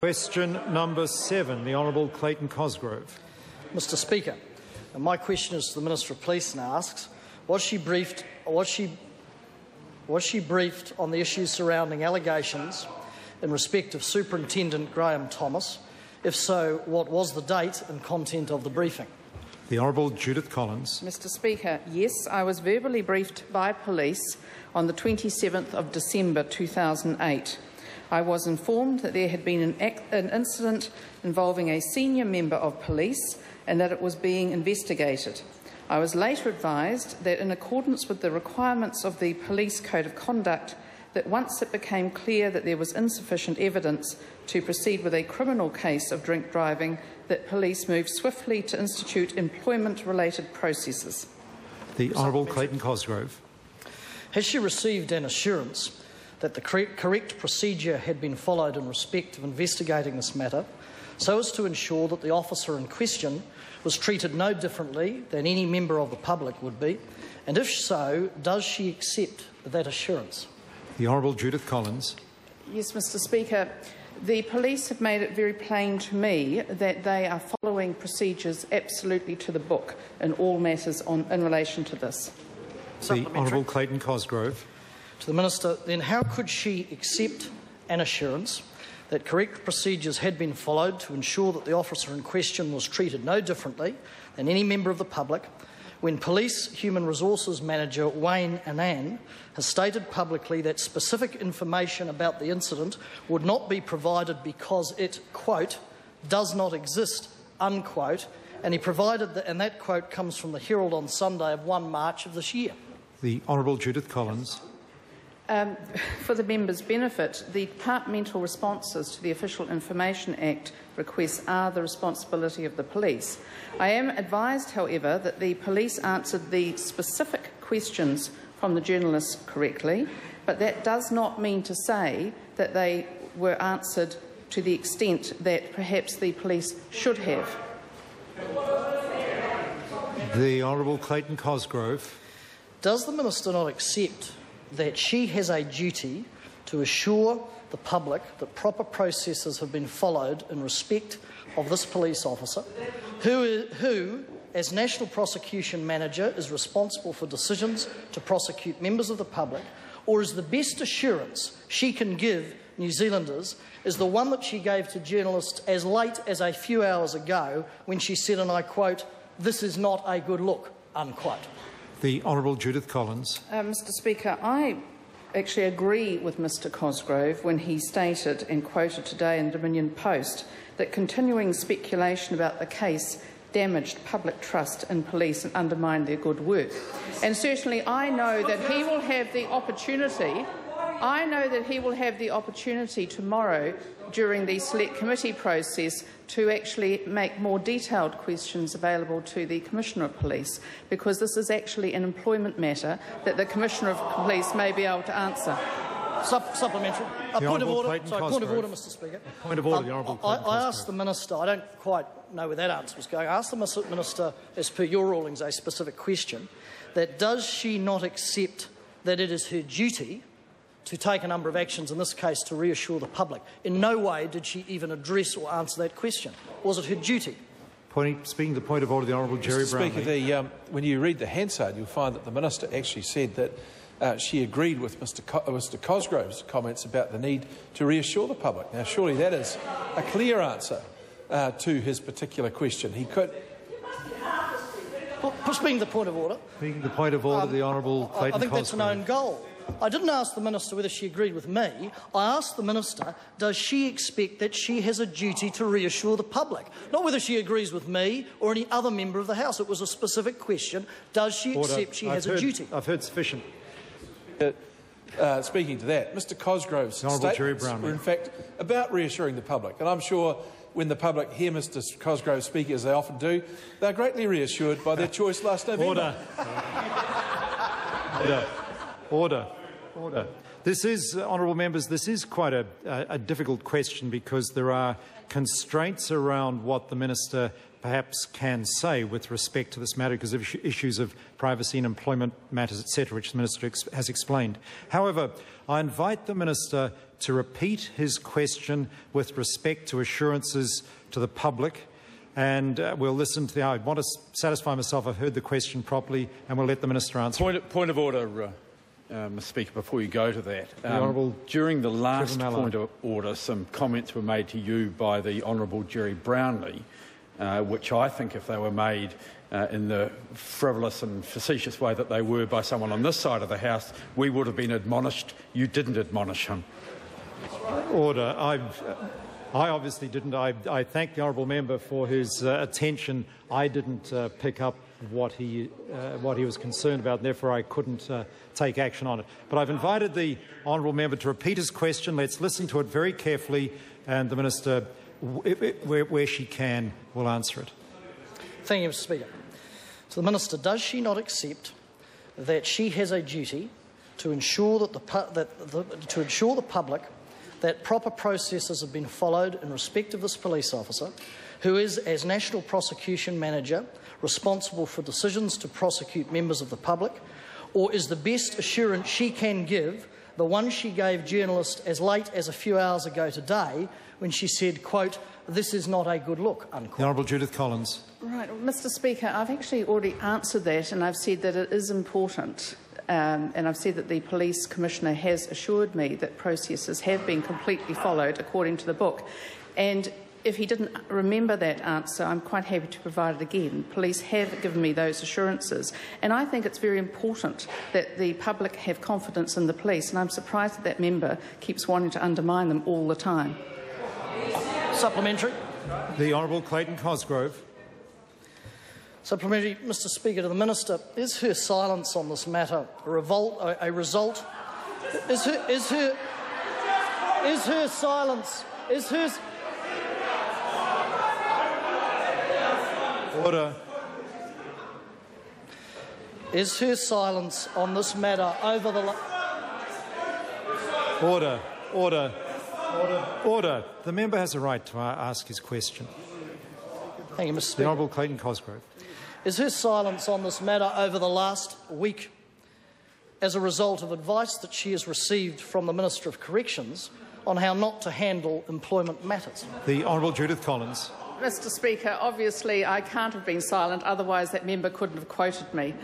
Question number 7, the Honourable Clayton Cosgrove. Mr. Speaker, my question is to the Minister of Police and asks, was she briefed on the issues surrounding allegations in respect of Superintendent Graham Thomas? If so, what was the date and content of the briefing? The Honourable Judith Collins. Mr. Speaker, yes, I was verbally briefed by police on the 27th of December 2008. I was informed that there had been an incident involving a senior member of police and that it was being investigated. I was later advised that in accordance with the requirements of the Police Code of Conduct, that once it became clear that there was insufficient evidence to proceed with a criminal case of drink driving, that police moved swiftly to institute employment-related processes. The Honourable Clayton Cosgrove. Has she received an assurance that the correct procedure had been followed in respect of investigating this matter, so as to ensure that the officer in question was treated no differently than any member of the public would be? And if so, does she accept that assurance? The Honourable Judith Collins. Yes, Mr. Speaker. The police have made it very plain to me that they are following procedures absolutely to the book in all matters in relation to this. The Honourable Clayton Cosgrove. To the Minister, then how could she accept an assurance that correct procedures had been followed to ensure that the officer in question was treated no differently than any member of the public, when Police Human Resources Manager Wayne Annan has stated publicly that specific information about the incident would not be provided because it, quote, does not exist, unquote, and he provided that, and that quote comes from the Herald on Sunday of 1 March of this year? The Honourable Judith Collins. For the member's benefit, the departmental responses to the Official Information Act requests are the responsibility of the police. I am advised, however, that the police answered the specific questions from the journalists correctly, but that does not mean to say that they were answered to the extent that perhaps the police should have. The Honourable Clayton Cosgrove. Does the Minister not accept that she has a duty to assure the public that proper processes have been followed in respect of this police officer, who, as National Prosecution Manager, is responsible for decisions to prosecute members of the public, or is the best assurance she can give New Zealanders is the one that she gave to journalists as late as a few hours ago when she said, and I quote, "This is not a good look," unquote? The Honourable Judith Collins. Mr. Speaker, I actually agree with Mr. Cosgrove when he stated and quoted today in Dominion Post that continuing speculation about the case damaged public trust in police and undermined their good work. And certainly I know that he will have the opportunity. I know that he will have the opportunity tomorrow during the Select Committee process to actually make more detailed questions available to the Commissioner of Police, because this is actually an employment matter that the Commissioner of Police may be able to answer. Supplementary. Point of order. Sorry, point of order, Mr. Speaker. Point of order, the Honourable Clayton Cosgrove. I asked the Minister, I don't quite know where that answer was going, I asked the Minister, as per your rulings, a specific question, that does she not accept that it is her duty to take a number of actions, in this case to reassure the public? In no way did she even address or answer that question. Was it her duty? Speaking to the point of order, the Honourable Jerry Brown. Mr. Speaker, when you read the Hansard, you'll find that the Minister actually said that she agreed with Mr. Cosgrove's comments about the need to reassure the public. Now, surely that is a clear answer to his particular question. He could. Well, speaking to the point of order. Speaking to the point of order, the Honourable Clayton Cosgrove. I think that's an own goal. I didn't ask the Minister whether she agreed with me. I asked the Minister, does she expect that she has a duty to reassure the public? Not whether she agrees with me or any other member of the House. It was a specific question. Does she accept she has a duty? I've heard sufficient. Speaking to that, Mr. Cosgrove's statements were in fact about reassuring the public, and I'm sure when the public hear Mr. Cosgrove speak, as they often do, they're greatly reassured by their choice last November. Order. Order. Order. This is, honourable members, this is quite a difficult question because there are constraints around what the minister perhaps can say with respect to this matter because of issues of privacy and employment matters, etc., which the minister has explained. However, I invite the minister to repeat his question with respect to assurances to the public, and we'll listen to the... I want to satisfy myself I've heard the question properly, and we'll let the minister answer. Point of order, Mr Speaker, before you go to that. The Honourable during the last Trevor point of order, some comments were made to you by the Honourable Jerry Brownlee, which I think, if they were made in the frivolous and facetious way that they were by someone on this side of the House, we would have been admonished. You didn't admonish him. Order. I obviously didn't. I thank the honourable member for his attention. I didn't pick up what he was concerned about, and therefore I couldn't take action on it. But I've invited the honourable member to repeat his question. Let's listen to it very carefully, and the minister, where she can, will answer it. Thank you, Mr Speaker. So the minister, does she not accept that she has a duty to ensure that the public that proper processes have been followed in respect of this police officer, who is, as National Prosecution Manager, responsible for decisions to prosecute members of the public, or is the best assurance she can give the one she gave journalists as late as a few hours ago today when she said, quote, "This is not a good look," unquote? The Honourable Judith Collins. Right, Mr Speaker, I've actually already answered that, and I've said that it is important. And I've said that the Police Commissioner has assured me that processes have been completely followed according to the book. And if he didn't remember that answer, I'm quite happy to provide it again. Police have given me those assurances. And I think it's very important that the public have confidence in the police, and I'm surprised that that member keeps wanting to undermine them all the time. Supplementary. The Honourable Clayton Cosgrove. Supplementary, Mr Speaker, to the minister. Is her silence on this matter a result? Is her silence? Is her... Order. Is her silence on this matter over the... Order. Order. Order. Order. The member has a right to ask his question. Thank you, Mr The Speaker. Honourable Clayton Cosgrove. Is her silence on this matter over the last week as a result of advice that she has received from the Minister of Corrections on how not to handle employment matters? The Honourable Judith Collins. Mr Speaker, obviously I can't have been silent, otherwise that member couldn't have quoted me.